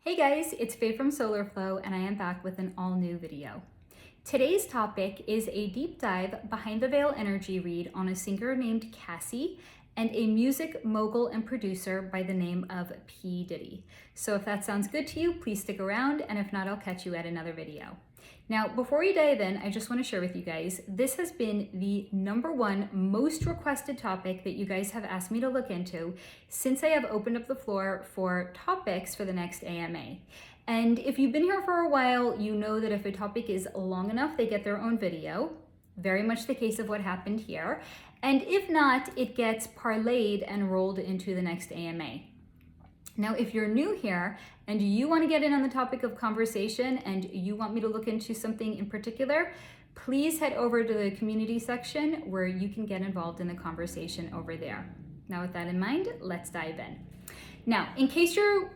Hey guys, it's Faye from SolarFlow and I am back with an all new video. Today's topic is a deep dive behind the veil energy read on a singer named Cassie and a music mogul and producer by the name of P Diddy. So if that sounds good to you, please stick around, and if not, I'll catch you at another video. Now, before we dive in, I just want to share with you guys, this has been the #1 most requested topic that you guys have asked me to look into since I have opened up the floor for topics for the next AMA. And if you've been here for a while, you know that if a topic is long enough, they get their own video. Very much the case of what happened here. And if not, it gets parlayed and rolled into the next AMA. Now, if you're new here and you want to get in on the topic of conversation and you want me to look into something in particular, please head over to the community section where you can get involved in the conversation over there. Now, with that in mind, let's dive in. Now, in case you're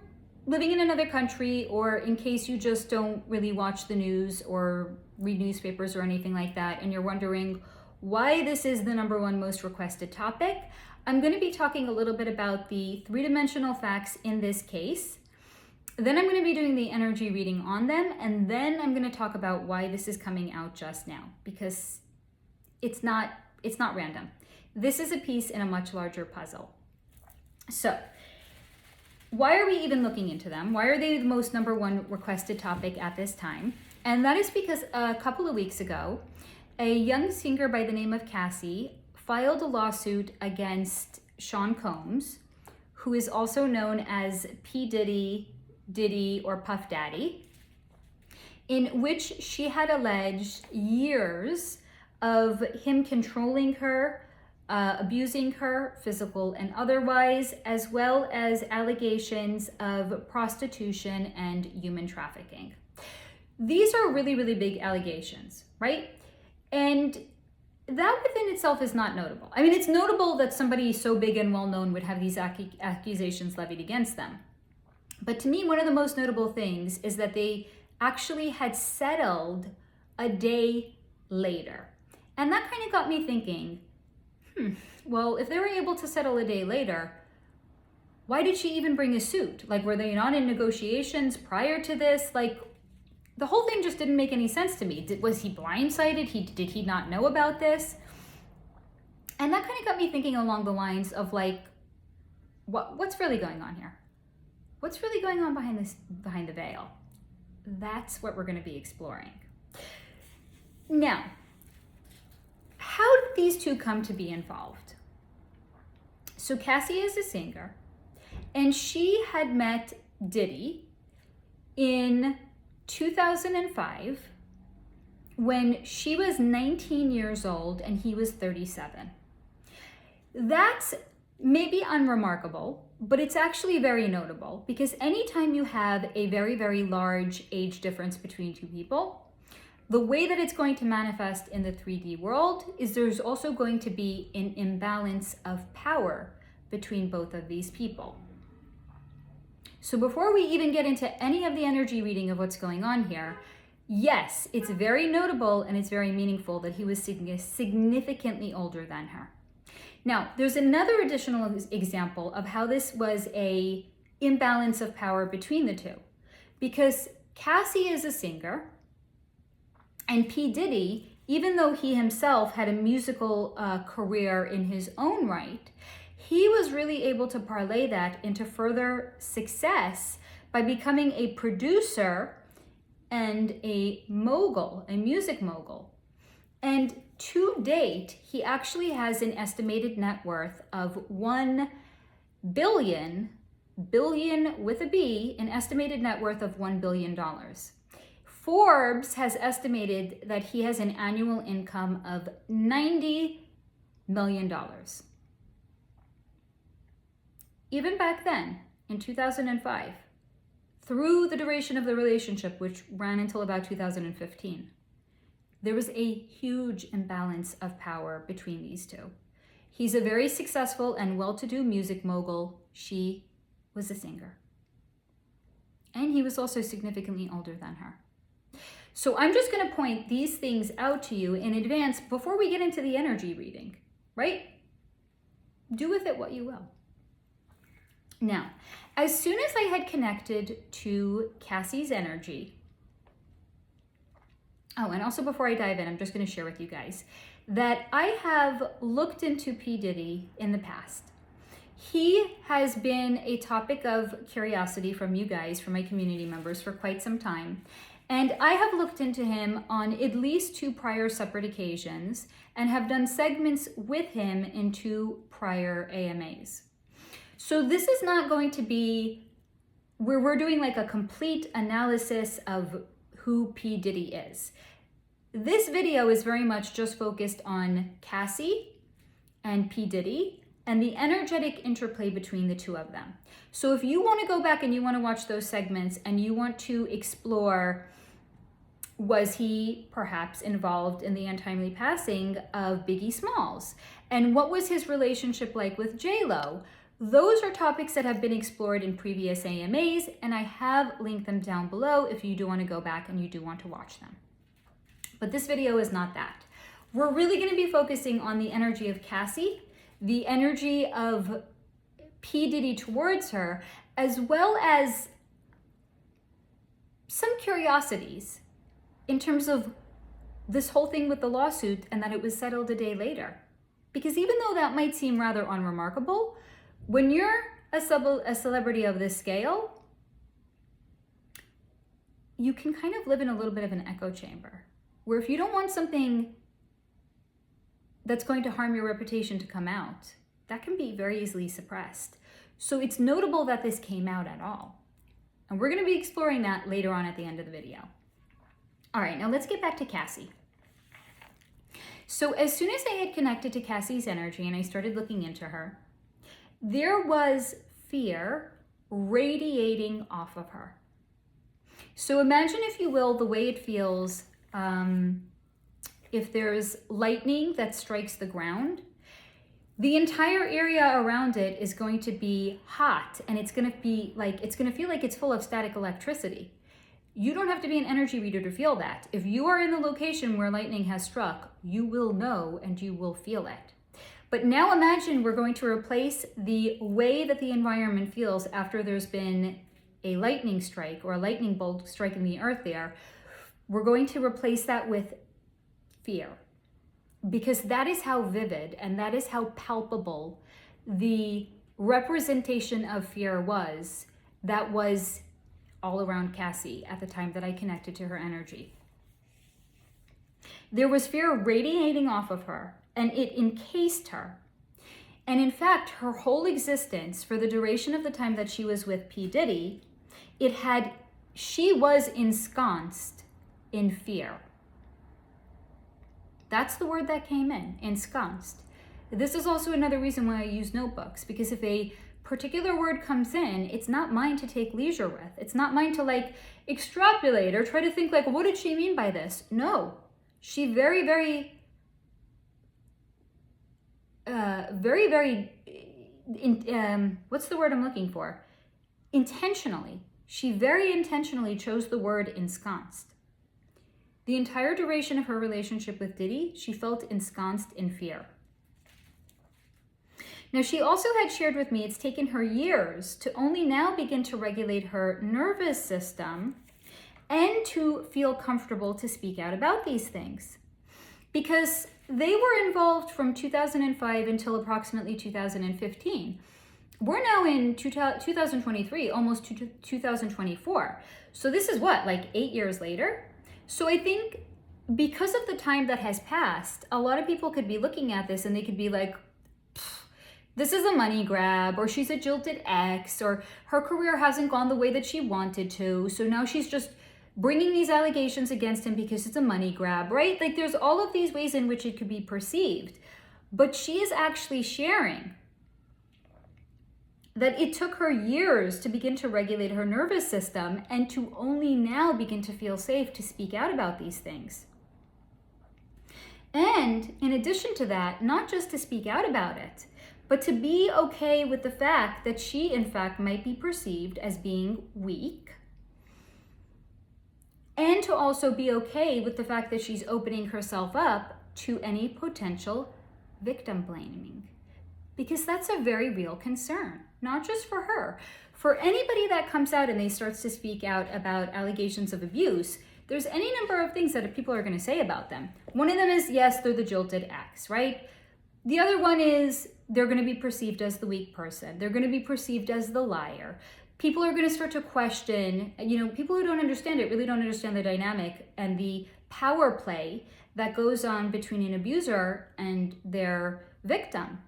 living in another country, or in case you just don't really watch the news or read newspapers or anything like that, and you're wondering why this is the #1 most requested topic, I'm going to be talking a little bit about the three-dimensional facts in this case. Then I'm going to be doing the energy reading on them, and then I'm going to talk about why this is coming out just now, because it's not random. This is a piece in a much larger puzzle. So, why are we even looking into them? Why are they the most #1 requested topic at this time? And that is because a couple of weeks ago, a young singer by the name of Cassie filed a lawsuit against Sean Combs, who is also known as P Diddy, Diddy, or Puff Daddy, in which she had alleged years of him controlling her, abusing her, physical and otherwise, as well as allegations of prostitution and human trafficking. These are really, really big allegations, right? And that within itself is not notable. I mean, it's notable that somebody so big and well-known would have these accusations levied against them. But to me, one of the most notable things is that they actually had settled a day later. And that kind of got me thinking, well, if they were able to settle a day later, why did she even bring a suit? Like, were they not in negotiations prior to this? Like, the whole thing just didn't make any sense to me. Was he blindsided? Did he not know about this? And that kind of got me thinking along the lines of, like, what's really going on here? What's really going on behind the veil? That's what we're going to be exploring. Now, how did these two come to be involved? So Cassie is a singer, and she had met Diddy in 2005 when she was 19 years old and he was 37. That's maybe unremarkable, but it's actually very notable, because anytime you have a very, very large age difference between two people, the way that it's going to manifest in the 3D world is there's also going to be an imbalance of power between both of these people. So before we even get into any of the energy reading of what's going on here, yes, it's very notable and it's very meaningful that he was significantly older than her. Now, there's another additional example of how this was a imbalance of power between the two, because Cassie is a singer, and P Diddy, even though he himself had a musical career in his own right, he was really able to parlay that into further success by becoming a producer and a mogul, a music mogul. And to date, he actually has an estimated net worth of $1 billion with a B, an estimated net worth of $1 billion. Forbes has estimated that he has an annual income of $90 million. Even back then, in 2005, through the duration of the relationship, which ran until about 2015, there was a huge imbalance of power between these two. He's a very successful and well-to-do music mogul. She was a singer. And he was also significantly older than her. So I'm just going to point these things out to you in advance before we get into the energy reading, right? Do with it what you will. Now, as soon as I had connected to Cassie's energy, oh, and also before I dive in, I'm just going to share with you guys that I have looked into P Diddy in the past. He has been a topic of curiosity from you guys, from my community members, for quite some time. And I have looked into him on at least 2 prior separate occasions and have done segments with him in 2 prior AMAs. So this is not going to be where we're doing like a complete analysis of who P Diddy is. This video is very much just focused on Cassie and P Diddy and the energetic interplay between the 2 of them. So if you want to go back and you want to watch those segments and you want to explore, was he perhaps involved in the untimely passing of Biggie Smalls? And what was his relationship like with J-Lo? Those are topics that have been explored in previous AMAs, and I have linked them down below if you do want to go back and you do want to watch them. But this video is not that. We're really going to be focusing on the energy of Cassie, the energy of P Diddy towards her, as well as some curiosities in terms of this whole thing with the lawsuit and that it was settled a day later. Because even though that might seem rather unremarkable, when you're a celebrity of this scale, you can kind of live in a little bit of an echo chamber, where if you don't want something that's going to harm your reputation to come out, that can be very easily suppressed. So it's notable that this came out at all. And we're going to be exploring that later on at the end of the video. All right, now let's get back to Cassie. So as soon as I had connected to Cassie's energy and I started looking into her, there was fear radiating off of her. So imagine, if you will, the way it feels if there's lightning that strikes the ground. The entire area around it is going to be hot, and it's going to be like, it's going to feel like it's full of static electricity. You don't have to be an energy reader to feel that. If you are in the location where lightning has struck, you will know and you will feel it. But now imagine we're going to replace the way that the environment feels after there's been a lightning strike or a lightning bolt striking the earth there. We're going to replace that with fear, because that is how vivid and that is how palpable the representation of fear was that was all around Cassie at the time that I connected to her energy. There was fear radiating off of her, and it encased her. And in fact, her whole existence, for the duration of the time that she was with P Diddy, she was ensconced in fear. That's the word that came in, ensconced. This is also another reason why I use notebooks, because if a particular word comes in, it's not mine to take leisure with. It's not mine to like extrapolate or try to think like, what did she mean by this? No, she very what's the word I'm looking for? Intentionally. She very intentionally chose the word ensconced. The entire duration of her relationship with Diddy, she felt ensconced in fear. Now, she also had shared with me it's taken her years to only now begin to regulate her nervous system and to feel comfortable to speak out about these things. Because they were involved from 2005 until approximately 2015. We're now in 2023, almost 2024. So this is what, like 8 years later? So I think because of the time that has passed, a lot of people could be looking at this and they could be like, this is a money grab, or she's a jilted ex, or her career hasn't gone the way that she wanted to. So now she's just bringing these allegations against him because it's a money grab, right? Like there's all of these ways in which it could be perceived. But she is actually sharing that it took her years to begin to regulate her nervous system and to only now begin to feel safe to speak out about these things. And in addition to that, not just to speak out about it, but to be okay with the fact that she, in fact, might be perceived as being weak, and to also be okay with the fact that she's opening herself up to any potential victim blaming, because that's a very real concern. not just for her. For anybody that comes out and they starts to speak out about allegations of abuse, there's any number of things that people are going to say about them. One of them is, yes, they're the jilted ex, right? The other one is they're going to be perceived as the weak person. They're going to be perceived as the liar. People are going to start to question, people who don't understand it really don't understand the dynamic and the power play that goes on between an abuser and their victim,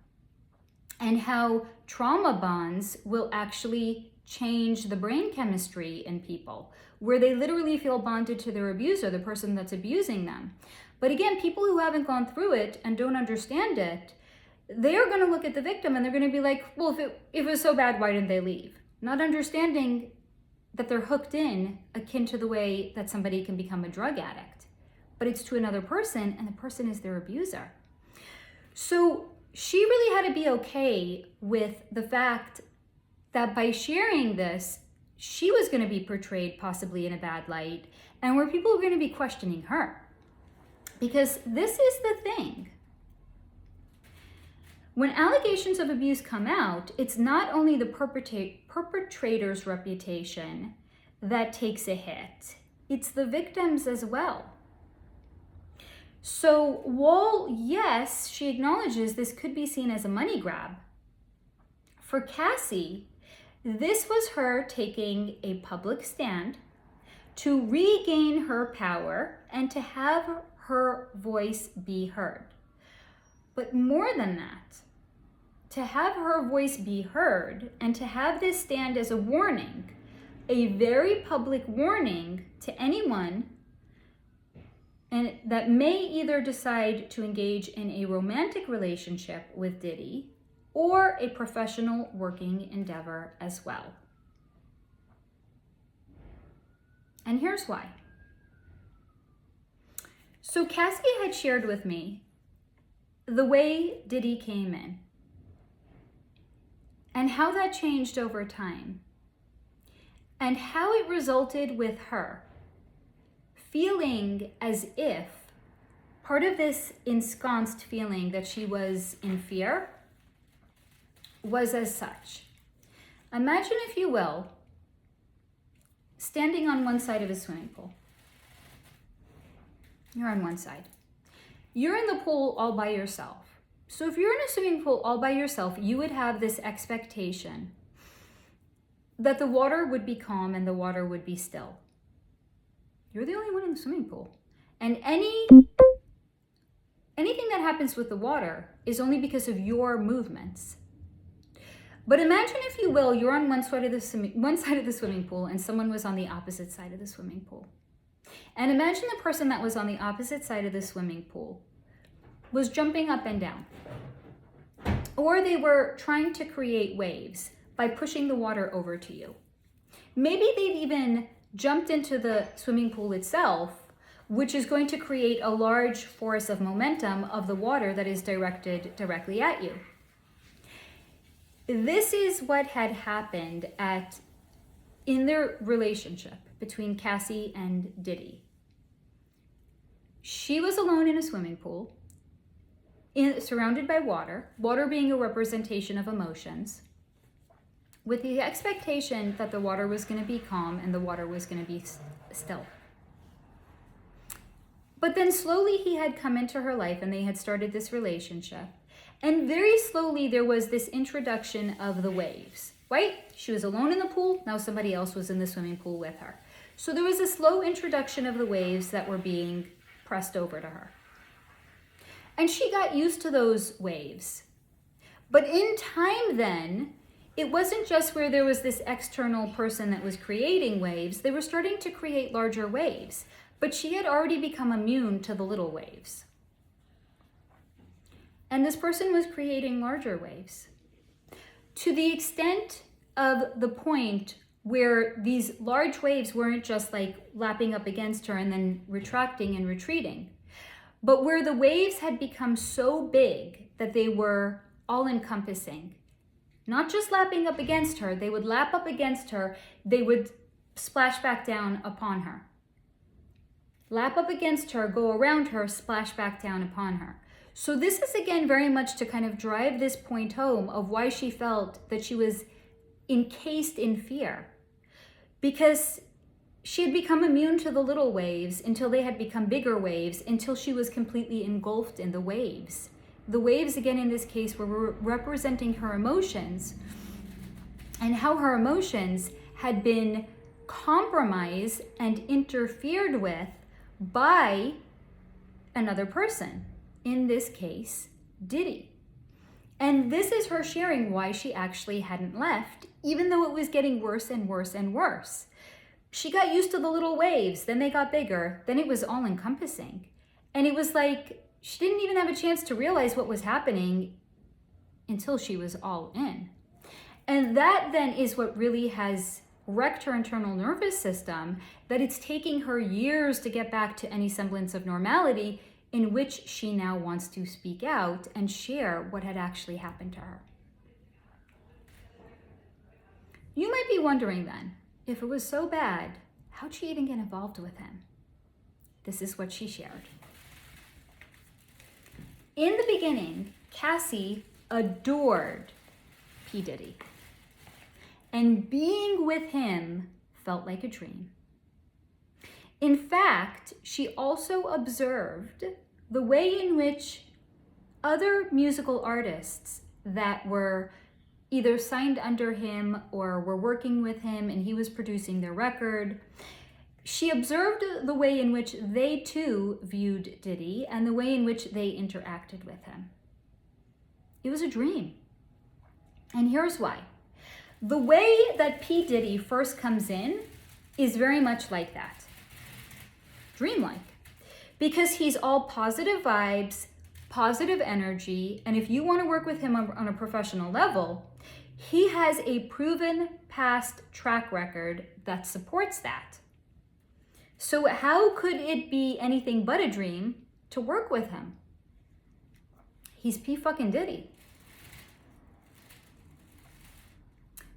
and how trauma bonds will actually change the brain chemistry in people, where they literally feel bonded to their abuser, the person that's abusing them. But again, people who haven't gone through it and don't understand it, they're going to look at the victim and they're going to be like, well, if it was so bad, why didn't they leave? Not understanding that they're hooked in, akin to the way that somebody can become a drug addict. But it's to another person, and the person is their abuser. So she really had to be okay with the fact that by sharing this, she was going to be portrayed possibly in a bad light, and where people are going to be questioning her. Because this is the thing. When allegations of abuse come out, it's not only the perpetrator's reputation that takes a hit, it's the victims as well. So while, yes, she acknowledges this could be seen as a money grab, for Cassie, this was her taking a public stand to regain her power and to have her voice be heard. But more than that, to have her voice be heard and to have this stand as a warning, a very public warning to anyone and that may either decide to engage in a romantic relationship with Diddy or a professional working endeavor as well. And here's why. So Cassie had shared with me the way Diddy came in and how that changed over time and how it resulted with her feeling as if part of this ensconced feeling that she was in fear was as such. Imagine, if you will, standing on one side of a swimming pool. You're on one side. You're in the pool all by yourself. So if you're in a swimming pool all by yourself, you would have this expectation that the water would be calm and the water would be still. You're the only one in the swimming pool. And anything that happens with the water is only because of your movements. But imagine, if you will, you're on one side of the swimming pool and someone was on the opposite side of the swimming pool. And imagine the person that was on the opposite side of the swimming pool was jumping up and down. Or they were trying to create waves by pushing the water over to you. Maybe they've even jumped into the swimming pool itself, which is going to create a large force of momentum of the water that is directed directly at you. This is what had happened in their relationship between Cassie and Diddy. She was alone in a swimming pool, surrounded by water being a representation of emotions, with the expectation that the water was going to be calm and the water was going to be still. But then slowly he had come into her life and they had started this relationship. And very slowly there was this introduction of the waves, right? She was alone in the pool, now somebody else was in the swimming pool with her. So there was a slow introduction of the waves that were being pressed over to her. And she got used to those waves. But in time then, it wasn't just where there was this external person that was creating waves, they were starting to create larger waves. But she had already become immune to the little waves. And this person was creating larger waves. To the extent of the point where these large waves weren't just like lapping up against her and then retracting and retreating, but where the waves had become so big that they were all-encompassing. Not just lapping up against her, they would lap up against her, they would splash back down upon her. Lap up against her, go around her, splash back down upon her. So this is again very much to kind of drive this point home of why she felt that she was encased in fear, because she had become immune to the little waves until they had become bigger waves, until she was completely engulfed in the waves. The waves, again, in this case, were representing her emotions, and how her emotions had been compromised and interfered with by another person, in this case, Diddy. And this is her sharing why she actually hadn't left, even though it was getting worse and worse and worse. She got used to the little waves, then they got bigger, then it was all encompassing. And it was like she didn't even have a chance to realize what was happening until she was all in. And that then is what really has wrecked her internal nervous system, that it's taking her years to get back to any semblance of normality, in which she now wants to speak out and share what had actually happened to her. You might be wondering then, if it was so bad, how'd she even get involved with him? This is what she shared. In the beginning, Cassie adored P Diddy, and being with him felt like a dream. In fact, she also observed the way in which other musical artists that were either signed under him or were working with him and he was producing their record, she observed the way in which they too viewed Diddy and the way in which they interacted with him. It was a dream. And here's why. The way that P Diddy first comes in is very much like that. Dreamlike. Because he's all positive vibes, positive energy, and if you want to work with him on a professional level, he has a proven past track record that supports that. So how could it be anything but a dream to work with him? He's P fucking Diddy.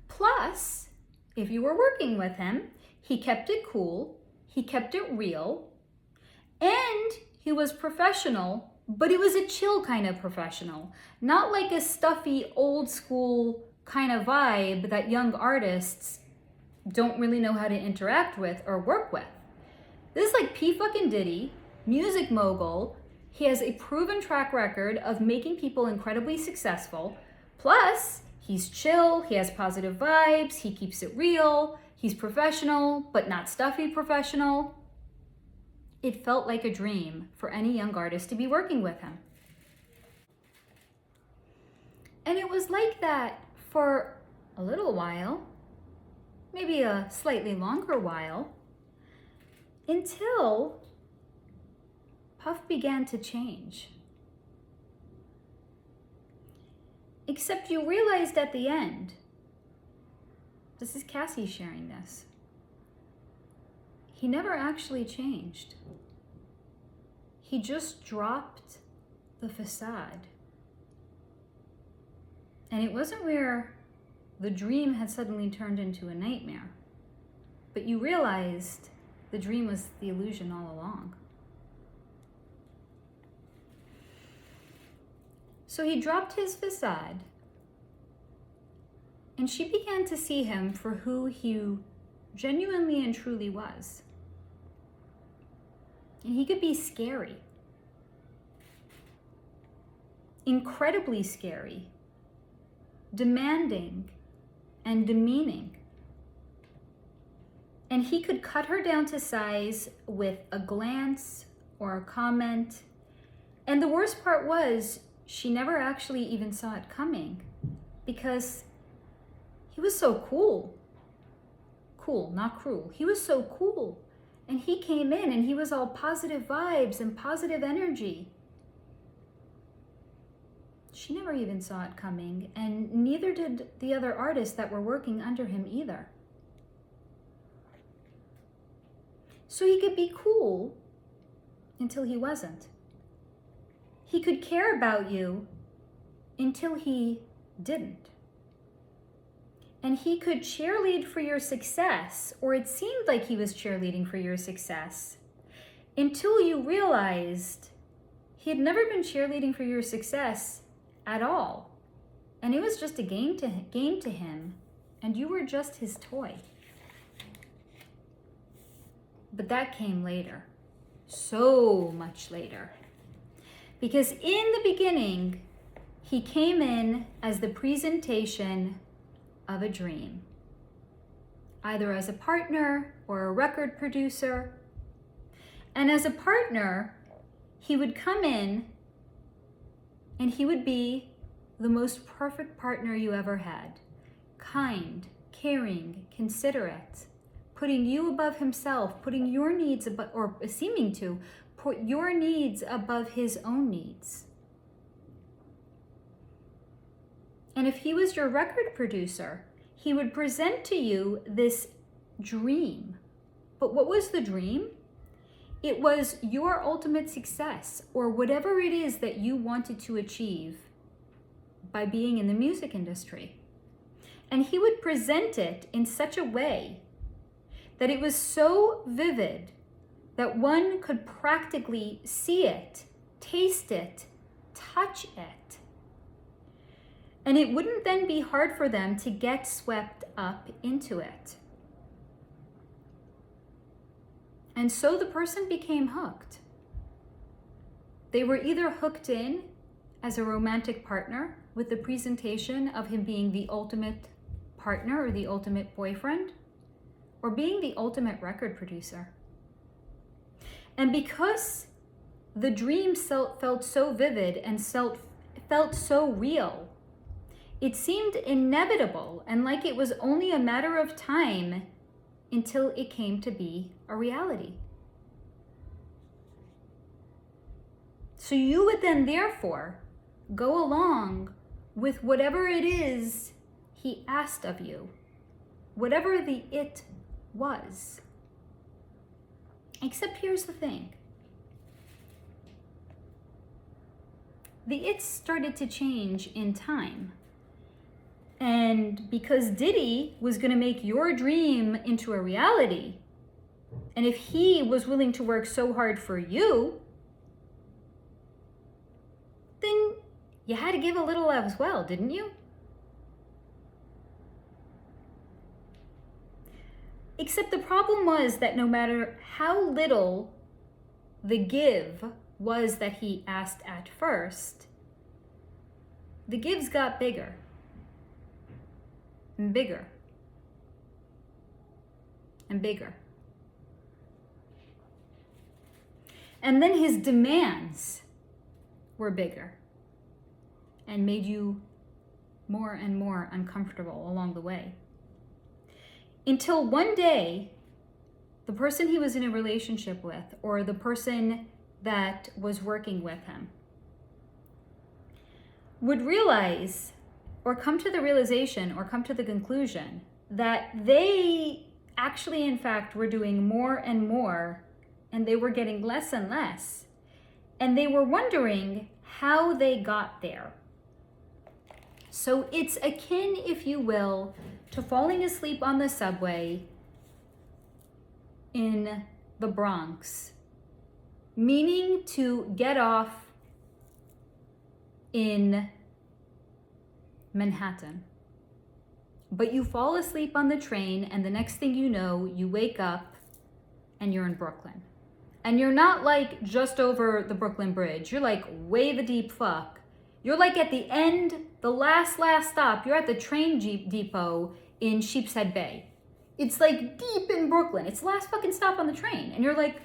Plus, if you were working with him, he kept it cool, he kept it real, and he was professional, but it was a chill kind of professional, not like a stuffy, old school kind of vibe that young artists don't really know how to interact with or work with. This is like P fucking Diddy, music mogul. He has a proven track record of making people incredibly successful. Plus, he's chill, he has positive vibes, he keeps it real, he's professional, but not stuffy professional. It felt like a dream for any young artist to be working with him. And it was like that for a little while, maybe a slightly longer while, until Puff began to change. Except you realized at the end, this is Cassie sharing this, he never actually changed. He just dropped the facade. And it wasn't where the dream had suddenly turned into a nightmare, but you realized the dream was the illusion all along. So he dropped his facade, and she began to see him for who he genuinely and truly was. And he could be scary, incredibly scary, demanding, and demeaning. And he could cut her down to size with a glance or a comment. And the worst part was, she never actually even saw it coming, because he was so cool. Cool, not cruel. He was so cool. And he came in and he was all positive vibes and positive energy. She never even saw it coming, and neither did the other artists that were working under him either. So he could be cool until he wasn't. He could care about you until he didn't. And he could cheerlead for your success, or it seemed like he was cheerleading for your success, until you realized he had never been cheerleading for your success at all. And it was just a game to him, and you were just his toy. But that came later, so much later. Because in the beginning, he came in as the presentation of a dream, either as a partner or a record producer. And as a partner, he would come in and he would be the most perfect partner you ever had. Kind, caring, considerate, putting you above himself, putting your needs above, or seeming to put your needs above his own needs. And if he was your record producer, he would present to you this dream. But what was the dream? It was your ultimate success, or whatever it is that you wanted to achieve by being in the music industry. And he would present it in such a way that it was so vivid that one could practically see it, taste it, touch it. And it wouldn't then be hard for them to get swept up into it. And so the person became hooked. They were either hooked in as a romantic partner with the presentation of him being the ultimate partner or the ultimate boyfriend, or being the ultimate record producer. And because the dream felt so vivid and felt so real, it seemed inevitable and like it was only a matter of time until it came to be a reality. So you would then therefore go along with whatever it is he asked of you, whatever the it was. Except here's the thing. The it started to change in time. And because Diddy was going to make your dream into a reality, and if he was willing to work so hard for you, then you had to give a little as well, didn't you? Except the problem was that no matter how little the give was that he asked at first, the gives got bigger and bigger and bigger. And then his demands were bigger and made you more and more uncomfortable along the way. Until one day, the person he was in a relationship with, or the person that was working with him, would realize, or come to the realization, or come to the conclusion that they actually, in fact, were doing more and more, and they were getting less and less. And they were wondering how they got there. So it's akin, if you will, to falling asleep on the subway in the Bronx, meaning to get off in Manhattan. But you fall asleep on the train, and the next thing you know, you wake up and you're in Brooklyn. And you're not like just over the Brooklyn Bridge. You're like way the deep fuck. You're like at the end, the last stop. You're at the train depot in Sheepshead Bay. It's like deep in Brooklyn. It's the last fucking stop on the train. And you're like,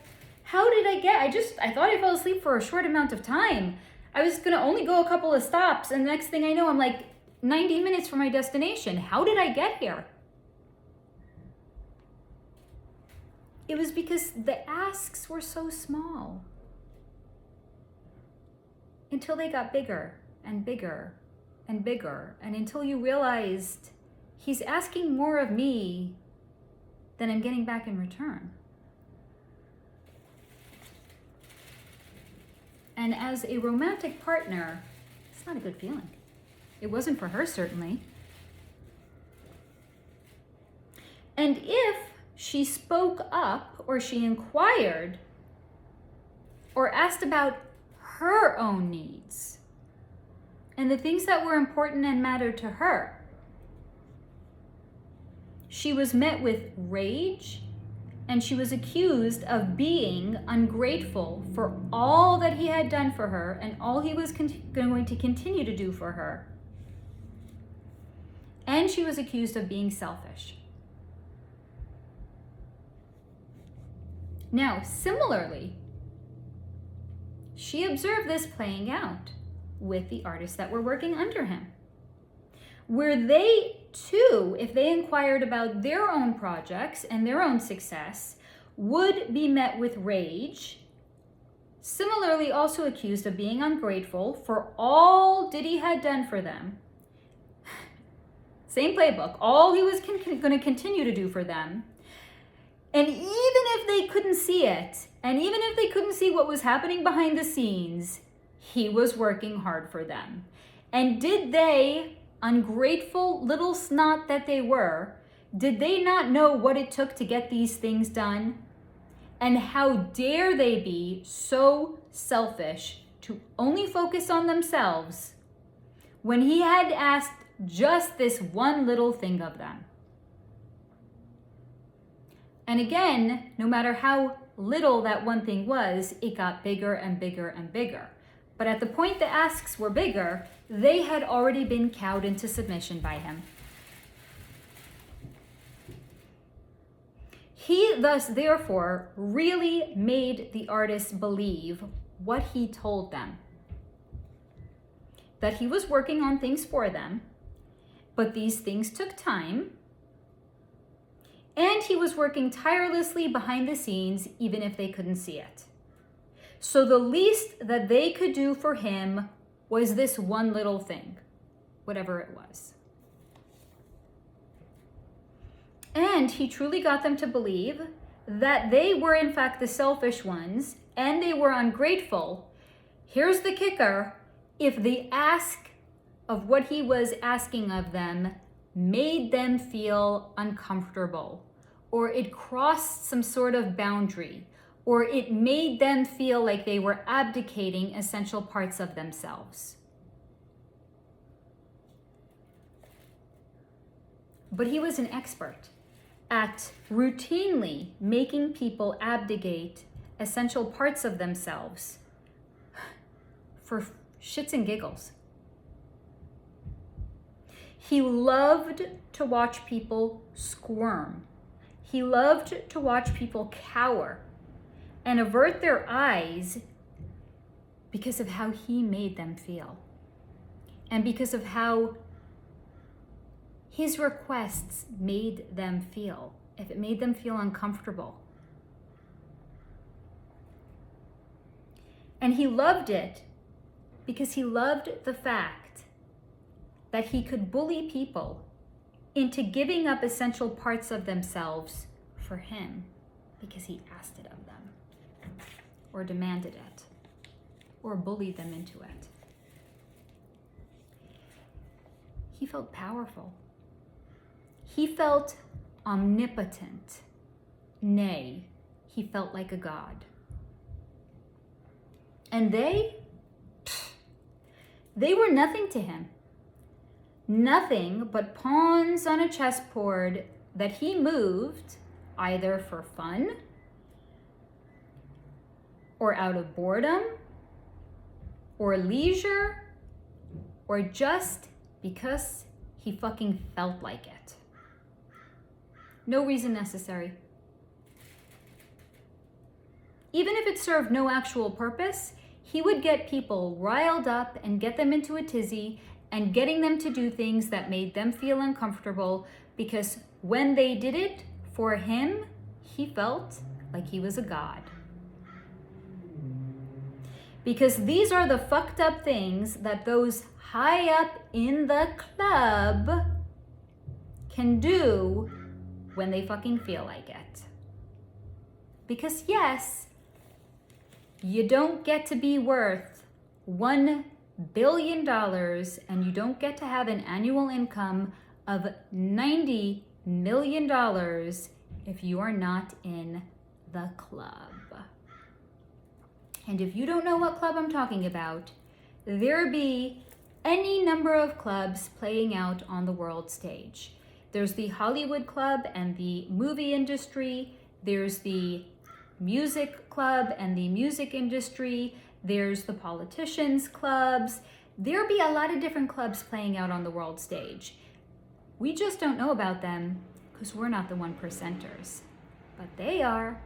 how did I thought I fell asleep for a short amount of time. I was gonna only go a couple of stops, and the next thing I know, I'm like 90 minutes from my destination. How did I get here? It was because the asks were so small until they got bigger and bigger and bigger, and until you realized he's asking more of me than I'm getting back in return. And as a romantic partner, it's not a good feeling. It wasn't for her, certainly. And if she spoke up, or she inquired, or asked about her own needs and the things that were important and mattered to her, she was met with rage, and she was accused of being ungrateful for all that he had done for her and all he was going to continue to do for her. And she was accused of being selfish. Now, similarly, she observed this playing out with the artists that were working under him, where they too, if they inquired about their own projects and their own success, would be met with rage, similarly also accused of being ungrateful for all Diddy had done for them. Same playbook, all he was going to continue to do for them. And even if they couldn't see it, and even if they couldn't see what was happening behind the scenes, he was working hard for them. And did they, ungrateful little snot that they were, did they not know what it took to get these things done? And how dare they be so selfish to only focus on themselves when he had asked just this one little thing of them? And again, no matter how little that one thing was, it got bigger and bigger and bigger. But at the point the asks were bigger, they had already been cowed into submission by him. He thus, therefore, really made the artists believe what he told them. That he was working on things for them, but these things took time, and he was working tirelessly behind the scenes, even if they couldn't see it. So the least that they could do for him was this one little thing, whatever it was. And he truly got them to believe that they were in fact the selfish ones, and they were ungrateful. Here's the kicker: if the ask of what he was asking of them made them feel uncomfortable, or it crossed some sort of boundary, or it made them feel like they were abdicating essential parts of themselves. But he was an expert at routinely making people abdicate essential parts of themselves for shits and giggles. He loved to watch people squirm. He loved to watch people cower and avert their eyes because of how he made them feel, and because of how his requests made them feel, if it made them feel uncomfortable. And he loved it because he loved the fact that he could bully people into giving up essential parts of themselves for him because he asked it of them, or demanded it, or bullied them into it. He felt powerful. He felt omnipotent. Nay, he felt like a god. And they were nothing to him. Nothing but pawns on a chessboard that he moved either for fun, or out of boredom, or leisure, or just because he fucking felt like it. No reason necessary. Even if it served no actual purpose, he would get people riled up and get them into a tizzy, and getting them to do things that made them feel uncomfortable, because when they did it for him, he felt like he was a god. Because these are the fucked up things that those high up in the club can do when they fucking feel like it. Because yes, you don't get to be worth $1 billion, and you don't get to have an annual income of $90 million if you are not in the club. And if you don't know what club I'm talking about, there be any number of clubs playing out on the world stage. There's the Hollywood club and the movie industry. There's the music club and the music industry. There's the politicians' clubs. There'll be a lot of different clubs playing out on the world stage. We just don't know about them because we're not the 1%ers, but they are.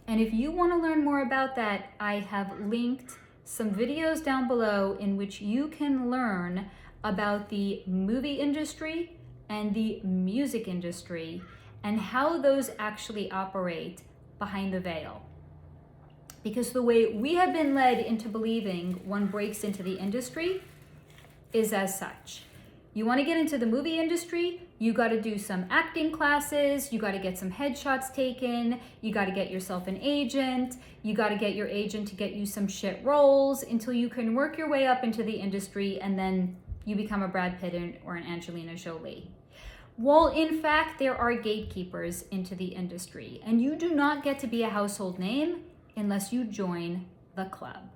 And if you want to learn more about that, I have linked some videos down below in which you can learn about the movie industry and the music industry and how those actually operate behind the veil. Because the way we have been led into believing one breaks into the industry is as such. You want to get into the movie industry, you got to do some acting classes, you got to get some headshots taken, you got to get yourself an agent, you got to get your agent to get you some shit roles until you can work your way up into the industry, and then you become a Brad Pitt or an Angelina Jolie. Well, in fact, there are gatekeepers into the industry, and you do not get to be a household name unless you join the club.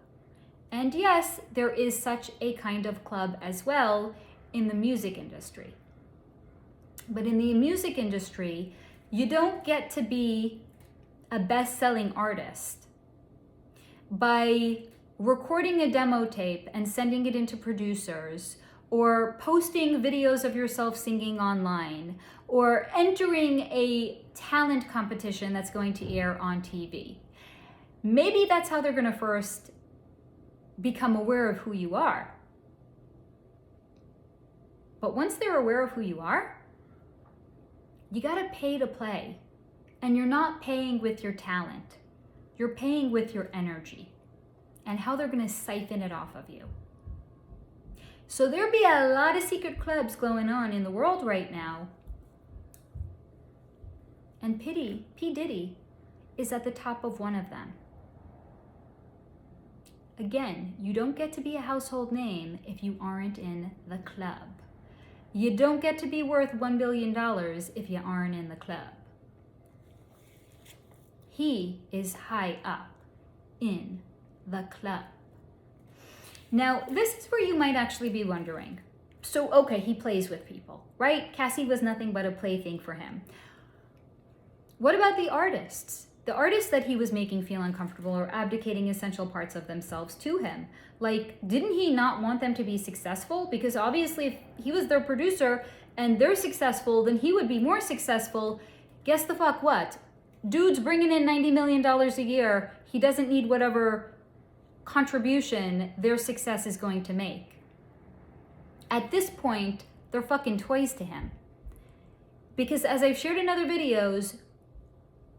And yes, there is such a kind of club as well in the music industry. But in the music industry, you don't get to be a best-selling artist by recording a demo tape and sending it into producers, or posting videos of yourself singing online, or entering a talent competition that's going to air on TV. Maybe that's how they're going to first become aware of who you are. But once they're aware of who you are, you got to pay to play. And you're not paying with your talent. You're paying with your energy and how they're going to siphon it off of you. So there'll be a lot of secret clubs going on in the world right now. And P Diddy is at the top of one of them. Again, you don't get to be a household name if you aren't in the club. You don't get to be worth $1 billion if you aren't in the club. He is high up in the club. Now, this is where you might actually be wondering. So, okay, he plays with people, right? Cassie was nothing but a plaything for him. What about the artists? The artists that he was making feel uncomfortable or abdicating essential parts of themselves to him. Like, didn't he not want them to be successful? Because obviously if he was their producer and they're successful, then he would be more successful. Guess the fuck what? Dude's bringing in $90 million a year. He doesn't need whatever contribution their success is going to make. At this point, they're fucking toys to him. Because as I've shared in other videos,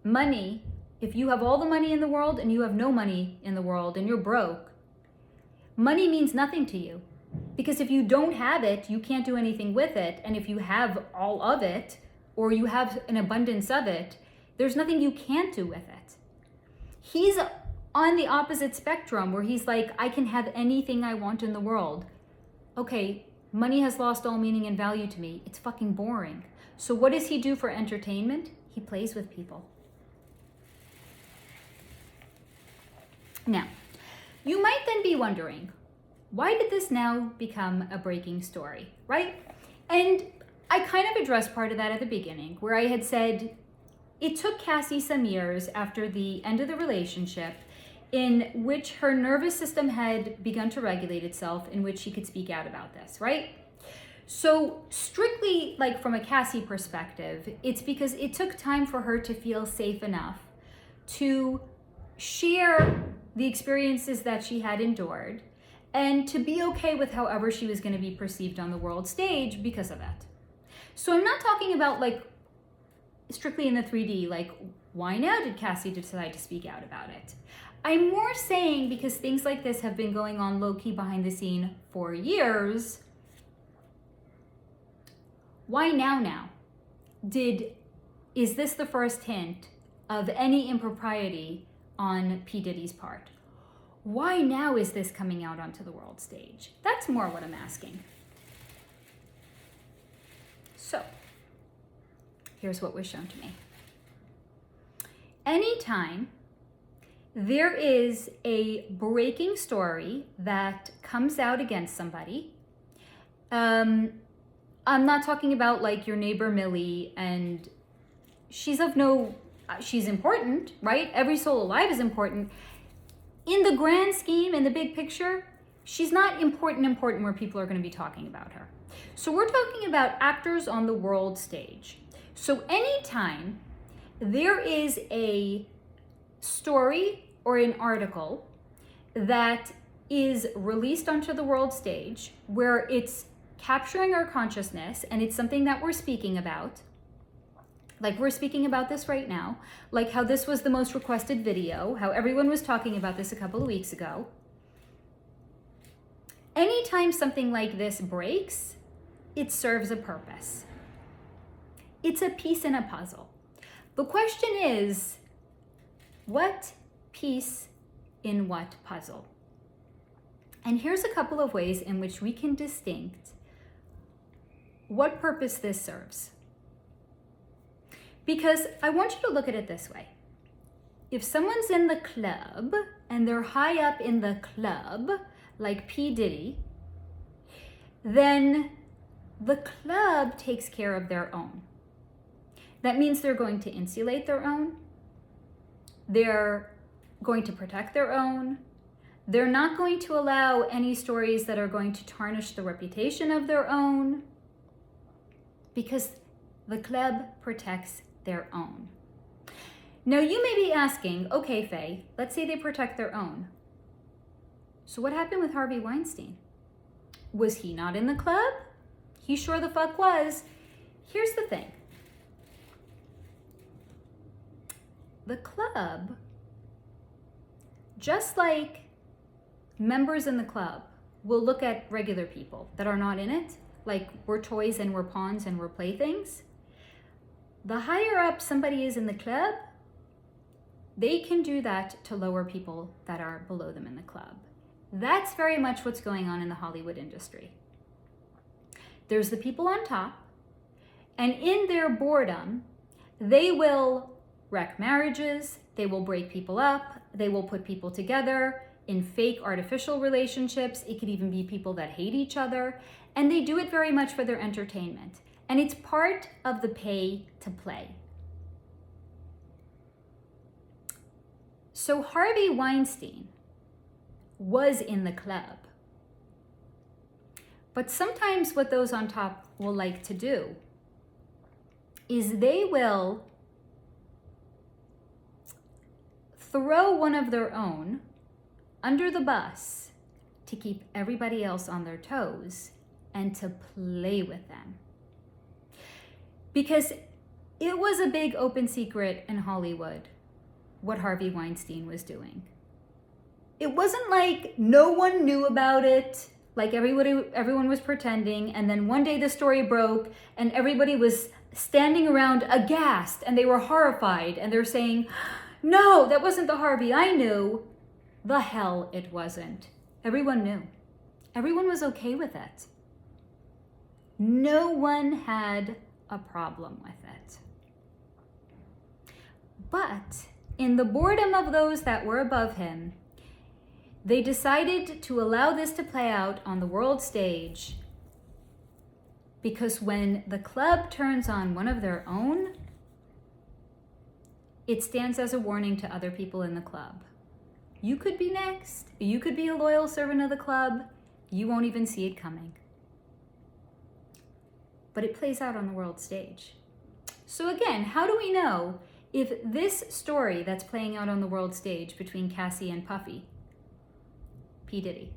money, if you have all the money in the world and you have no money in the world and you're broke, money means nothing to you. Because if you don't have it, you can't do anything with it. And if you have all of it, or you have an abundance of it, there's nothing you can't do with it. He's on the opposite spectrum where he's like, I can have anything I want in the world. Okay, money has lost all meaning and value to me. It's fucking boring. So what does he do for entertainment? He plays with people. Now, you might then be wondering, why did this now become a breaking story, right? And I kind of addressed part of that at the beginning, where I had said it took Cassie some years after the end of the relationship in which her nervous system had begun to regulate itself, in which she could speak out about this, right? So strictly, like from a Cassie perspective, it's because it took time for her to feel safe enough to share the experiences that she had endured and to be okay with however she was going to be perceived on the world stage because of it. So I'm not talking about like strictly in the 3D, like why now did Cassie decide to speak out about it? I'm more saying because things like this have been going on low-key behind the scene for years. Why now? Is this the first hint of any impropriety on P. Diddy's part? Why now is this coming out onto the world stage? That's more what I'm asking. So, here's what was shown to me. Anytime there is a breaking story that comes out against somebody, I'm not talking about like your neighbor Millie, and she's important, right? Every soul alive is important. In the grand scheme, in the big picture, she's not important where people are going to be talking about her. So we're talking about actors on the world stage. So anytime there is a story or an article that is released onto the world stage where it's capturing our consciousness and it's something that we're speaking about, like we're speaking about this right now, like how this was the most requested video, how everyone was talking about this a couple of weeks ago. Anytime something like this breaks, it serves a purpose. It's a piece in a puzzle. The question is, what piece in what puzzle? And here's a couple of ways in which we can distinct what purpose this serves. Because I want you to look at it this way. If someone's in the club and they're high up in the club, like P Diddy, then the club takes care of their own. That means they're going to insulate their own. They're going to protect their own. They're not going to allow any stories that are going to tarnish the reputation of their own, because the club protects their own. Now you may be asking, okay, Faye, let's say they protect their own. So what happened with Harvey Weinstein? Was he not in the club? He sure the fuck was. Here's the thing. The club, just like members in the club will look at regular people that are not in it, like we're toys and we're pawns and we're playthings, the higher up somebody is in the club, they can do that to lower people that are below them in the club. That's very much what's going on in the Hollywood industry. There's the people on top, and in their boredom, they will wreck marriages, they will break people up, they will put people together in fake artificial relationships. It could even be people that hate each other, and they do it very much for their entertainment. And it's part of the pay to play. So Harvey Weinstein was in the club. But sometimes what those on top will like to do is they will throw one of their own under the bus to keep everybody else on their toes and to play with them. Because it was a big open secret in Hollywood what Harvey Weinstein was doing. It wasn't like no one knew about it, like everyone was pretending, and then one day the story broke and everybody was standing around aghast and they were horrified and they're saying, no, that wasn't the Harvey I knew. The hell it wasn't. Everyone knew. Everyone was okay with it. No one had a problem with it. But in the boredom of those that were above him, they decided to allow this to play out on the world stage, because when the club turns on one of their own, it stands as a warning to other people in the club. You could be next. You could be a loyal servant of the club. You won't even see it coming. But it plays out on the world stage. So again, how do we know if this story that's playing out on the world stage between Cassie and Puffy, P Diddy,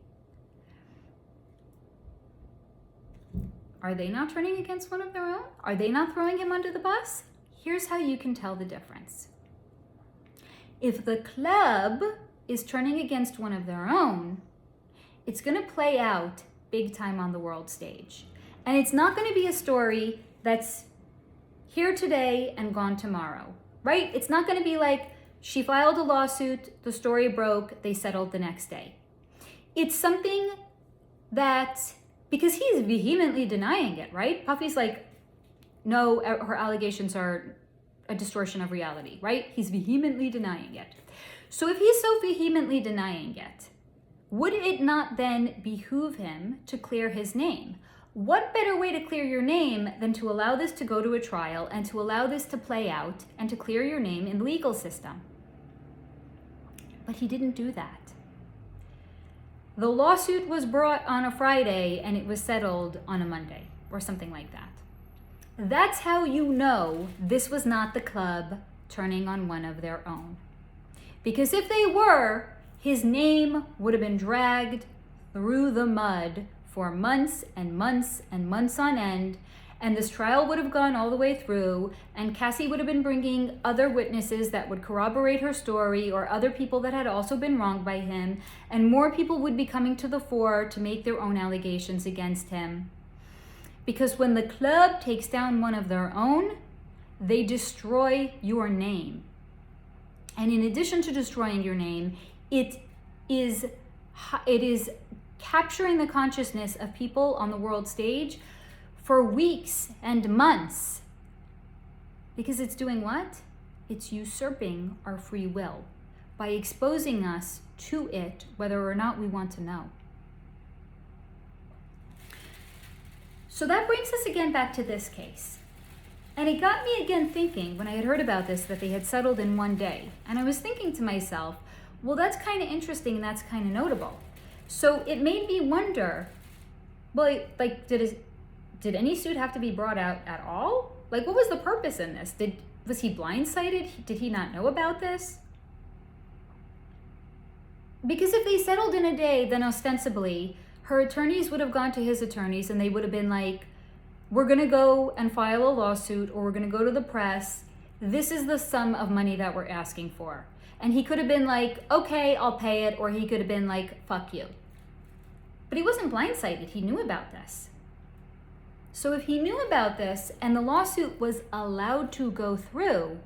are they not turning against one of their own? Are they not throwing him under the bus? Here's how you can tell the difference. If the club is turning against one of their own, it's going to play out big time on the world stage. And it's not going to be a story that's here today and gone tomorrow, right? It's not going to be like she filed a lawsuit, the story broke, they settled the next day. It's something that, because he's vehemently denying it, right? Puffy's like, no, her allegations are a distortion of reality, right? He's vehemently denying it. So if he's so vehemently denying it, would it not then behoove him to clear his name? What better way to clear your name than to allow this to go to a trial and to allow this to play out and to clear your name in the legal system? But he didn't do that. The lawsuit was brought on a Friday and it was settled on a Monday or something like that. That's how you know this was not the club turning on one of their own. Because if they were, his name would have been dragged through the mud for months and months and months on end, and this trial would have gone all the way through, and Cassie would have been bringing other witnesses that would corroborate her story, or other people that had also been wronged by him, and more people would be coming to the fore to make their own allegations against him. Because when the club takes down one of their own, they destroy your name. And in addition to destroying your name, it is capturing the consciousness of people on the world stage for weeks and months. Because it's doing what? It's usurping our free will by exposing us to it, whether or not we want to know. So that brings us again back to this case. And it got me again thinking, when I had heard about this, that they had settled in one day. And I was thinking to myself, well, that's kind of interesting and that's kind of notable. So it made me wonder, well, like, did any suit have to be brought out at all? Like, what was the purpose in this? Was he blindsided? Did he not know about this? Because if they settled in a day, then ostensibly her attorneys would have gone to his attorneys and they would have been like, we're going to go and file a lawsuit, or we're going to go to the press. This is the sum of money that we're asking for. And he could have been like, okay, I'll pay it. Or he could have been like, fuck you. But he wasn't blindsided. He knew about this. So if he knew about this and the lawsuit was allowed to go through,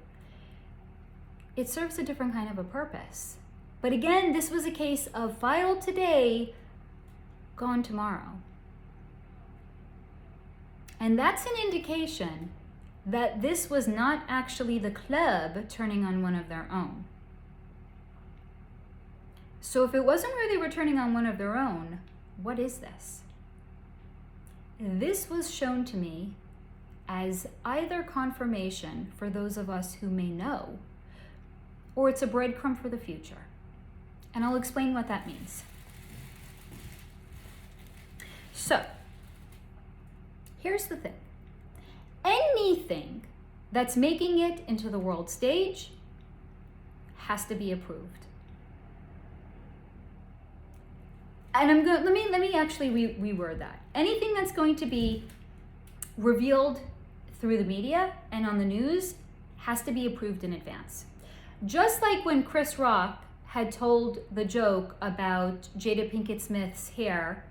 it serves a different kind of a purpose. But again, this was a case of filed today, gone tomorrow. And that's an indication that this was not actually the club turning on one of their own. So if it wasn't where they were turning on one of their own, what is this? This was shown to me as either confirmation for those of us who may know, or it's a breadcrumb for the future. And I'll explain what that means. So, here's the thing. Anything that's making it into the world stage has to be approved. And let me actually reword that. Anything that's going to be revealed through the media and on the news has to be approved in advance. Just like when Chris Rock had told the joke about Jada Pinkett Smith's hair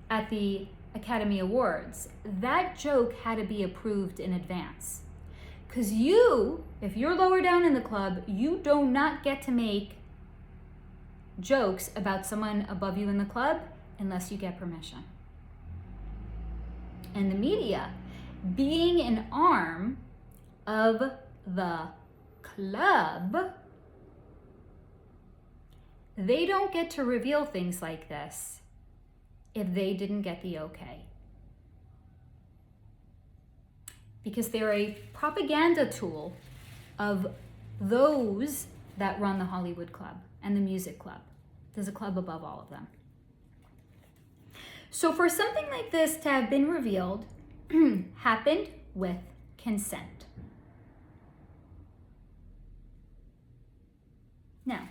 at the Academy Awards, that joke had to be approved in advance. Because if you're lower down in the club, you do not get to make jokes about someone above you in the club unless you get permission. And the media, being an arm of the club, they don't get to reveal things like this if they didn't get the okay. Because they're a propaganda tool of those that run the Hollywood Club and the music club. There's a club above all of them. So for something like this to have been revealed, happened with consent. Now,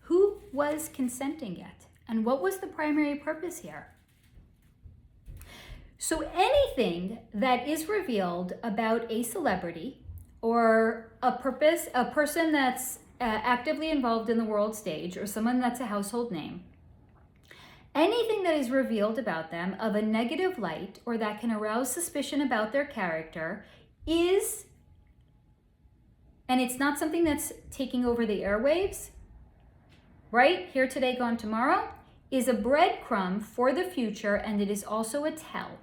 who was consenting yet? And what was the primary purpose here? So anything that is revealed about a celebrity or a person that's actively involved in the world stage, or someone that's a household name, anything that is revealed about them of a negative light or that can arouse suspicion about their character is, and it's not something that's taking over the airwaves, right? Here today, gone tomorrow, is a breadcrumb for the future, and it is also a tell.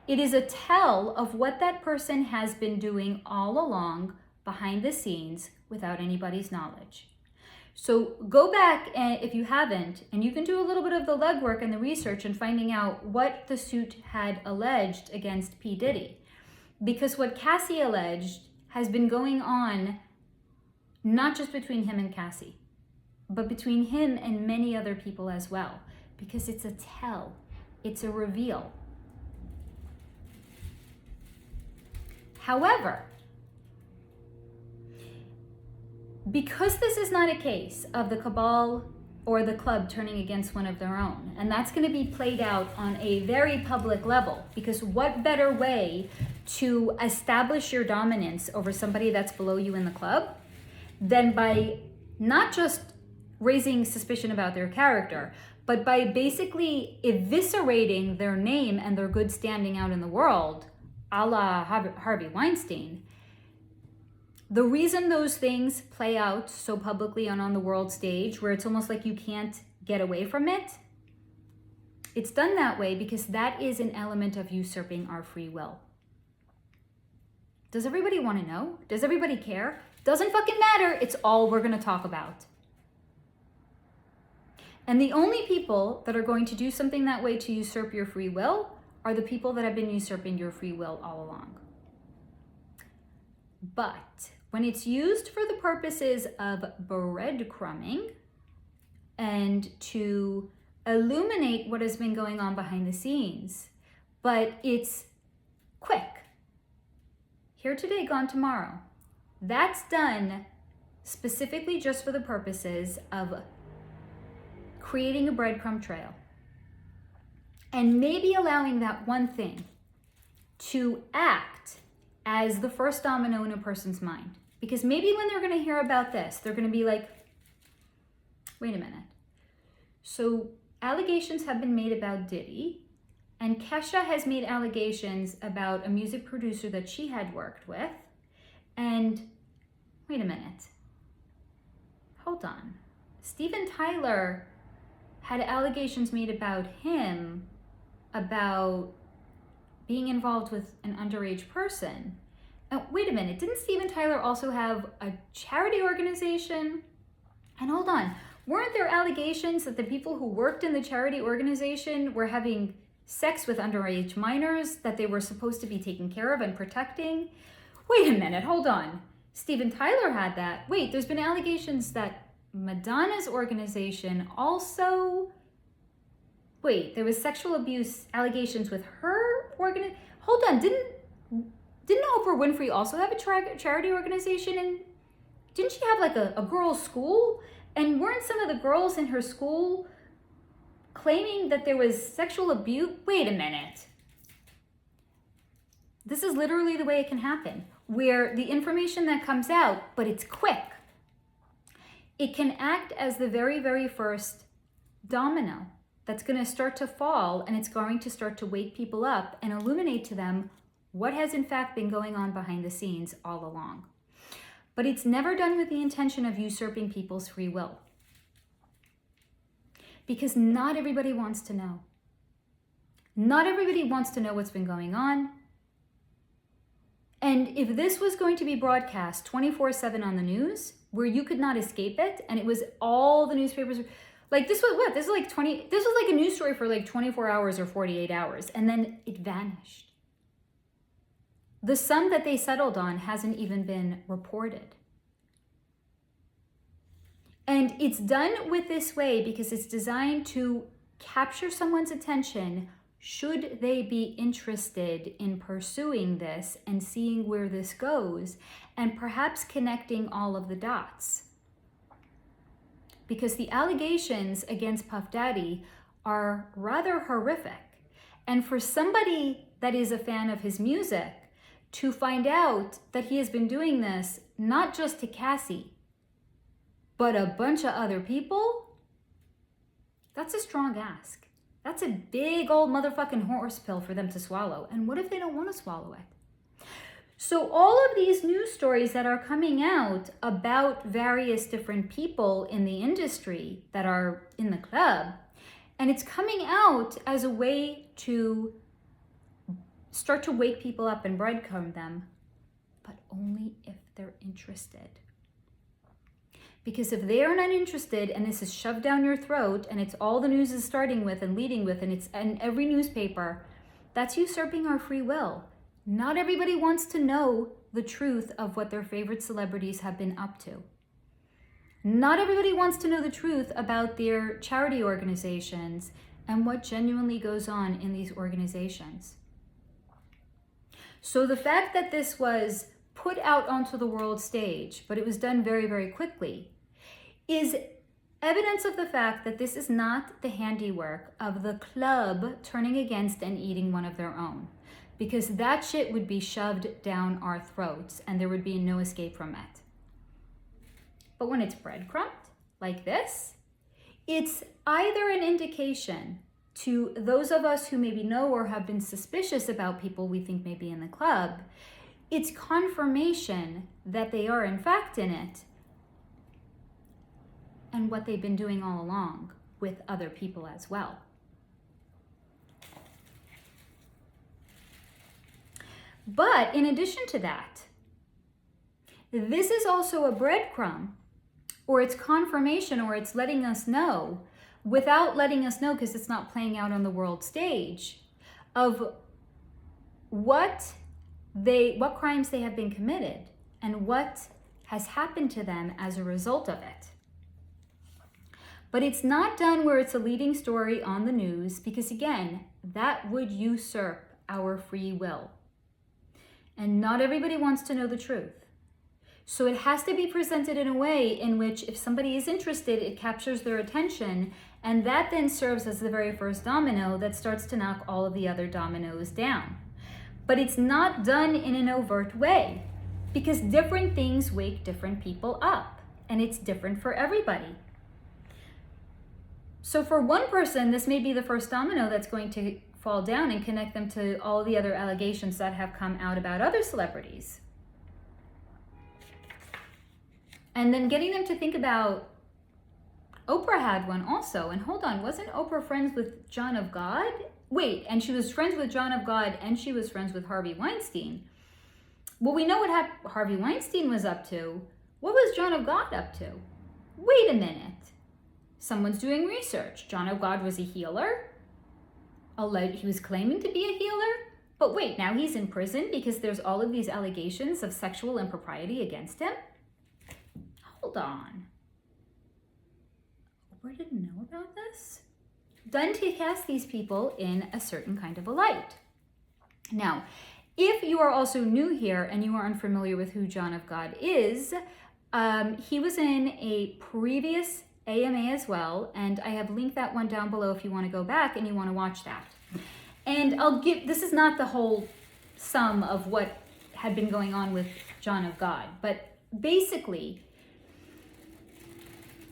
It is a tell of what that person has been doing all along behind the scenes without anybody's knowledge. So go back, and if you haven't, and you can do a little bit of the legwork and the research and finding out what the suit had alleged against P Diddy. Because what Cassie alleged has been going on not just between him and Cassie, but between him and many other people as well. Because it's a tell, it's a reveal. However, because this is not a case of the cabal or the club turning against one of their own, and that's going to be played out on a very public level, because what better way to establish your dominance over somebody that's below you in the club than by not just raising suspicion about their character, but by basically eviscerating their name and their good standing out in the world, a la Harvey Weinstein. The reason those things play out so publicly and on the world stage, where it's almost like you can't get away from it, it's done that way because that is an element of usurping our free will. Does everybody want to know? Does everybody care? Doesn't fucking matter. It's all we're going to talk about. And the only people that are going to do something that way to usurp your free will are the people that have been usurping your free will all along. But when it's used for the purposes of breadcrumbing and to illuminate what has been going on behind the scenes, but it's quick, here today, gone tomorrow, that's done specifically just for the purposes of creating a breadcrumb trail and maybe allowing that one thing to act as the first domino in a person's mind. Because maybe when they're going to hear about this, they're going to be like, wait a minute. So allegations have been made about Diddy, and Kesha has made allegations about a music producer that she had worked with. And wait a minute. Hold on. Steven Tyler had allegations made about him about being involved with an underage person. Wait a minute, didn't Steven Tyler also have a charity organization? And hold on, weren't there allegations that the people who worked in the charity organization were having sex with underage minors that they were supposed to be taking care of and protecting? Wait a minute, hold on. Steven Tyler had that. Wait, there's been allegations that Madonna's organization also... Wait, there was sexual abuse allegations with her organization? Hold on, didn't Oprah Winfrey also have a charity organization? And didn't she have like a girls' school? And weren't some of the girls in her school claiming that there was sexual abuse? Wait a minute. This is literally the way it can happen, where the information that comes out, but it's quick, it can act as the very, very first domino that's going to start to fall, and it's going to start to wake people up and illuminate to them what has in fact been going on behind the scenes all along. But it's never done with the intention of usurping people's free will. Because not everybody wants to know. Not everybody wants to know what's been going on. And if this was going to be broadcast 24/7 on the news, where you could not escape it, and it was all the newspapers, like this was what? This was like a news story for like 24 hours or 48 hours, and then it vanished. The sum that they settled on hasn't even been reported. And it's done with this way because it's designed to capture someone's attention should they be interested in pursuing this and seeing where this goes, and perhaps connecting all of the dots. Because the allegations against Puff Daddy are rather horrific. And for somebody that is a fan of his music, to find out that he has been doing this, not just to Cassie, but a bunch of other people, that's a strong ask. That's a big old motherfucking horse pill for them to swallow. And what if they don't want to swallow it? So all of these news stories that are coming out about various different people in the industry that are in the club, and it's coming out as a way to start to wake people up and breadcrumb them, but only if they're interested. Because if they are not interested and this is shoved down your throat and it's all the news is starting with and leading with and it's in every newspaper, that's usurping our free will. Not everybody wants to know the truth of what their favorite celebrities have been up to. Not everybody wants to know the truth about their charity organizations and what genuinely goes on in these organizations. So the fact that this was put out onto the world stage, but it was done very, very quickly, is evidence of the fact that this is not the handiwork of the club turning against and eating one of their own. Because that shit would be shoved down our throats and there would be no escape from it. But when it's breadcrumbed like this, it's either an indication to those of us who maybe know or have been suspicious about people we think may be in the club, it's confirmation that they are in fact in it and what they've been doing all along with other people as well. But in addition to that, this is also a breadcrumb, or it's confirmation, or it's letting us know, without letting us know because it's not playing out on the world stage, of what crimes they have been committed and what has happened to them as a result of it. But it's not done where it's a leading story on the news, because again, that would usurp our free will. And not everybody wants to know the truth. So it has to be presented in a way in which if somebody is interested, it captures their attention, and that then serves as the very first domino that starts to knock all of the other dominoes down. But it's not done in an overt way, because different things wake different people up, and it's different for everybody. So for one person, this may be the first domino that's going to fall down and connect them to all the other allegations that have come out about other celebrities. And then getting them to think about, Oprah had one also, and hold on, wasn't Oprah friends with John of God? Wait, and she was friends with John of God and she was friends with Harvey Weinstein. Well, we know what Harvey Weinstein was up to. What was John of God up to? Wait a minute. Someone's doing research. John of God was a healer. He was claiming to be a healer, but wait, now he's in prison because there's all of these allegations of sexual impropriety against him? Hold on. Oprah didn't know about this? Done to cast these people in a certain kind of a light. Now, if you are also new here and you are unfamiliar with who John of God is, he was in a previous AMA as well, and I have linked that one down below if you want to go back and you want to watch that. And this is not the whole sum of what had been going on with John of God, but basically,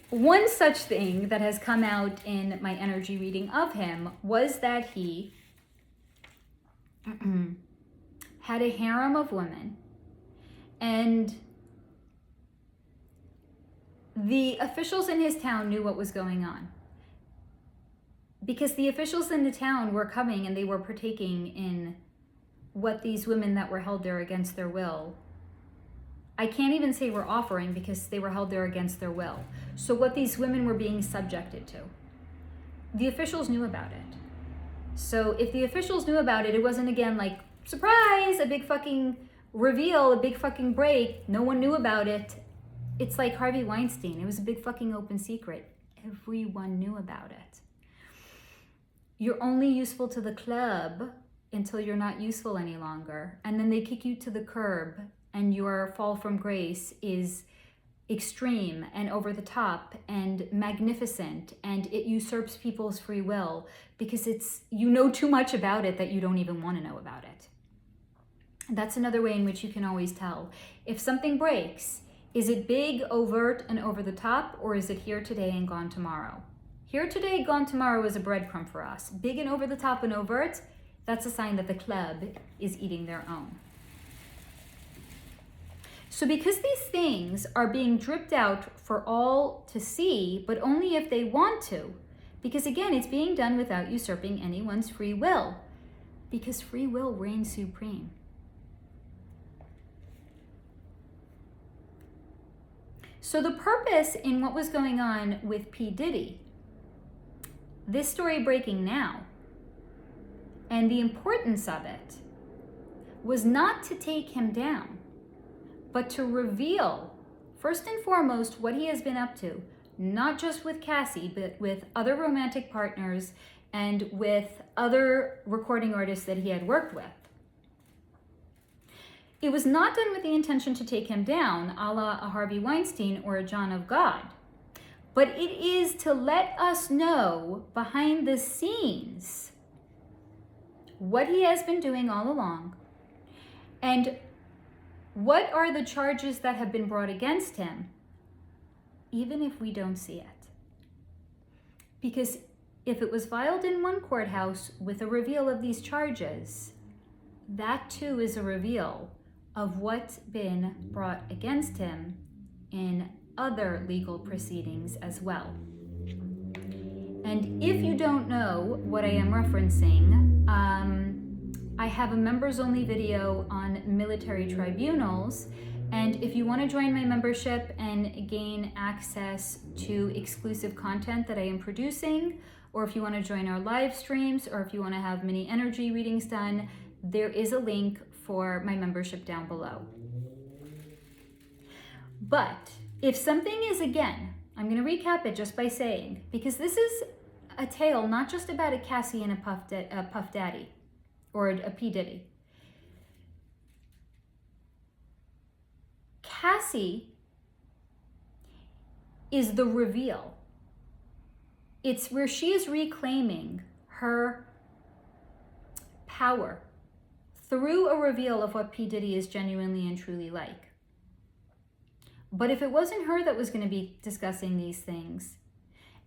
one such thing that has come out in my energy reading of him was that he had a harem of women, and the officials in his town knew what was going on, because the officials in the town were coming and they were partaking in what these women that were held there against their will, I can't even say were offering, because they were held there against their will. So what these women were being subjected to, the officials knew about it. So if the officials knew about it, it wasn't again like, surprise, a big fucking reveal, a big fucking break, no one knew about it. It's like Harvey Weinstein. It was a big fucking open secret. Everyone knew about it. You're only useful to the club until you're not useful any longer. And then they kick you to the curb and your fall from grace is extreme and over the top and magnificent, and it usurps people's free will because you know too much about it that you don't even want to know about it. That's another way in which you can always tell. If something breaks, is it big, overt, and over the top, or is it here today and gone tomorrow? Here today, gone tomorrow is a breadcrumb for us. Big and over the top and overt, that's a sign that the club is eating their own. So because these things are being dripped out for all to see, but only if they want to, because again, it's being done without usurping anyone's free will, because free will reigns supreme. So the purpose in what was going on with P Diddy, this story breaking now, and the importance of it was not to take him down, but to reveal, first and foremost, what he has been up to, not just with Cassie, but with other romantic partners and with other recording artists that he had worked with. It was not done with the intention to take him down, a la a Harvey Weinstein or a John of God, but it is to let us know behind the scenes what he has been doing all along, and what are the charges that have been brought against him, even if we don't see it. Because if it was filed in one courthouse with a reveal of these charges, that too is a reveal of what's been brought against him in other legal proceedings as well. And if you don't know what I am referencing, I have a members only video on military tribunals, and if you want to join my membership and gain access to exclusive content that I am producing, or if you want to join our live streams, or if you want to have mini energy readings done, there is a link for my membership down below. But if something is, again, I'm going to recap it just by saying, because this is a tale not just about a Cassie and a Puff Daddy or a P Diddy. Cassie is the reveal. It's where she is reclaiming her power through a reveal of what P Diddy is genuinely and truly like. But if it wasn't her that was going to be discussing these things,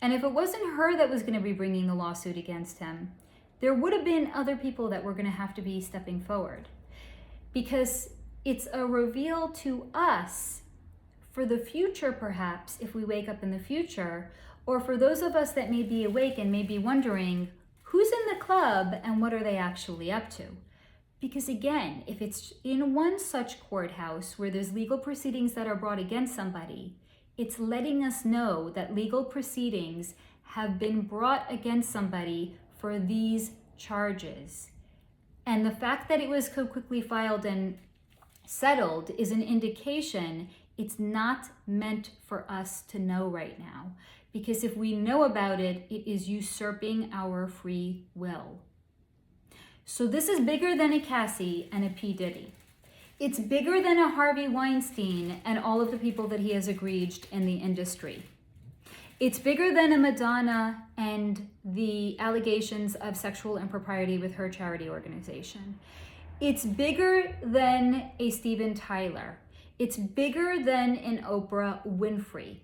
and if it wasn't her that was going to be bringing the lawsuit against him, there would have been other people that were going to have to be stepping forward. Because it's a reveal to us for the future, perhaps, if we wake up in the future, or for those of us that may be awake and may be wondering, who's in the club and what are they actually up to? Because again, if it's in one such courthouse where there's legal proceedings that are brought against somebody, it's letting us know that legal proceedings have been brought against somebody for these charges. And the fact that it was so quickly filed and settled is an indication it's not meant for us to know right now. Because if we know about it, it is usurping our free will. So this is bigger than a Cassie and a P Diddy. It's bigger than a Harvey Weinstein and all of the people that he has egreged in the industry. It's bigger than a Madonna and the allegations of sexual impropriety with her charity organization. It's bigger than a Steven Tyler. It's bigger than an Oprah Winfrey.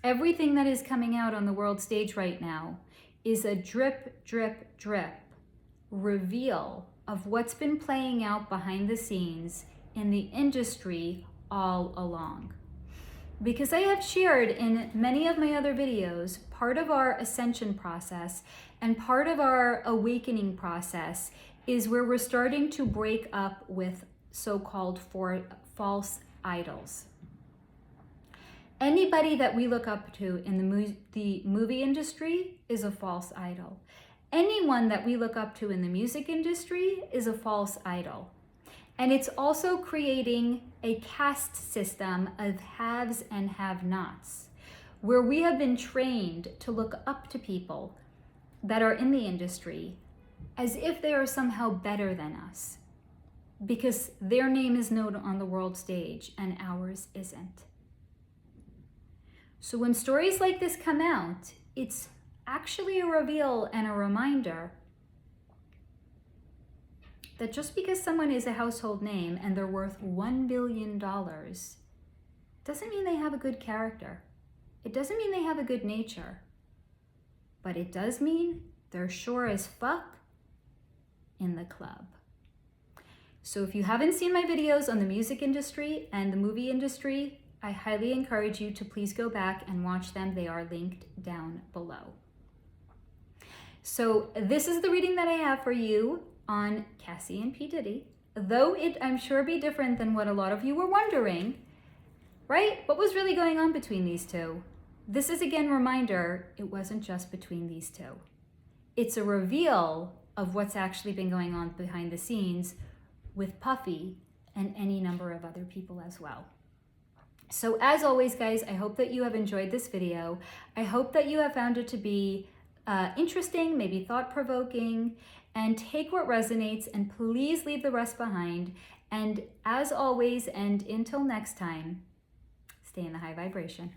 Everything that is coming out on the world stage right now is a drip, drip, drip reveal of what's been playing out behind the scenes in the industry all along. Because I have shared in many of my other videos, part of our ascension process and part of our awakening process is where we're starting to break up with so-called false idols. Anybody that we look up to in the movie industry is a false idol. Anyone that we look up to in the music industry is a false idol. And it's also creating a caste system of haves and have-nots, where we have been trained to look up to people that are in the industry as if they are somehow better than us, because their name is known on the world stage and ours isn't. So when stories like this come out, it's actually a reveal and a reminder that just because someone is a household name and they're worth $1 billion doesn't mean they have a good character. It doesn't mean they have a good nature. But it does mean they're sure as fuck in the club. So if you haven't seen my videos on the music industry and the movie industry, I highly encourage you to please go back and watch them. They are linked down below. So this is the reading that I have for you on Cassie and P Diddy. Though it, I'm sure, be different than what a lot of you were wondering, right? What was really going on between these two? This is again a reminder, it wasn't just between these two. It's a reveal of what's actually been going on behind the scenes with Puffy and any number of other people as well. So as always, guys, I hope that you have enjoyed this video. I hope that you have found it to be interesting, maybe thought-provoking, and take what resonates and please leave the rest behind. And as always, and until next time, stay in the high vibration.